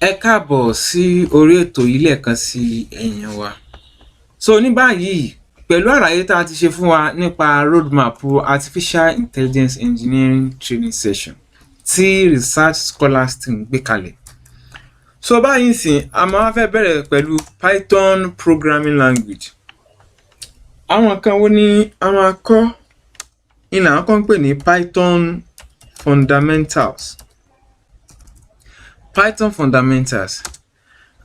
Ẹ káàbọ̀ sí orí ètò yìí lẹ́ẹ̀kan sí ẹ̀yin wa. So ní báyìí pẹ̀lú àlàyé tá a ti ṣe fún wa nípa roadmap Artificial Intelligence Engineering Training Session tí Research Scholars Team gbé kalẹ̀. So báyìí sìn a máa fẹ́ bẹ̀rẹ̀ pẹ̀lú Python Programming Language. Àwọn kan wo ni a máa kọ́ ìlànà àwọn kan ń pè ní Python Fundamentals. Python Fundamentals.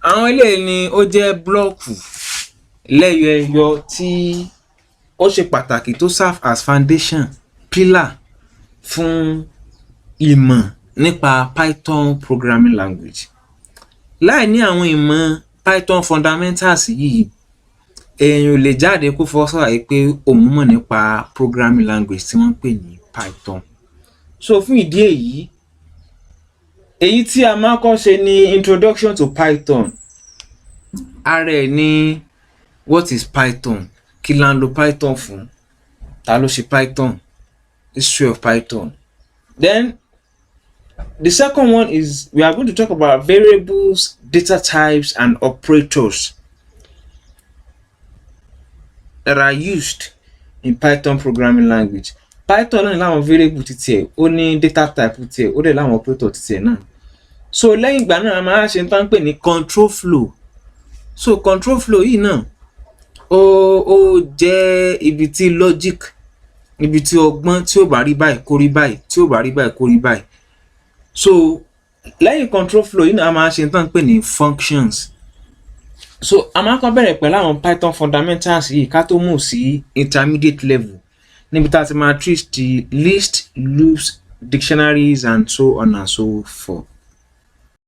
Àwọn eléyìí ni ó jẹ́ blọ́ọ̀kù lẹ́yọ-ẹyọ tí ó ṣe pàtàkì tó serve as foundation pillar fún ìmọ̀ nípa Python Programming Language. Láì ní àwọn ìmọ̀ Python Fundamentals yìí, èèyàn ò lè jáde kó fọwọ́ sọ̀yà pé òun mọ̀ nípa Programming Language tí wọ́n ń pè ní Python. So fún ìdí èyí tí a máa kọ́ ṣe ní Introduction to Python. Ara ẹ̀ ní what is Python? Kí la ń lo Python fún? Ta ló ṣe Python? History of Python. Then the second one is we are going to talk about variables, data types, and operators that are used in Python Programming Language. Python náà ní láwọn variable títí ẹ̀, ó ní data type títí ẹ̀, ó dẹ̀ láwọn operator títí ẹ̀ náà. So lẹ́yìn ìgbà náà a máa ṣe tán pè ní control flow. So control flow yìí náà ó jẹ́ ibi tí logic, ibi tí ọgbọ́n tí ó bá rí báyìí kó rí báyìí, tí ó bá rí báyìí kó rí báyìí. So lẹ́yìn control flow yìí náà a máa ṣe tán pè ní functions. So a máa kọ́ bẹ̀rẹ̀ pẹ̀lú àwọn Python Fundamentals yìí ká tó move sí intermediate level níbi tá a ti máa treat the list, loops, dictionaries, and so on and so forth.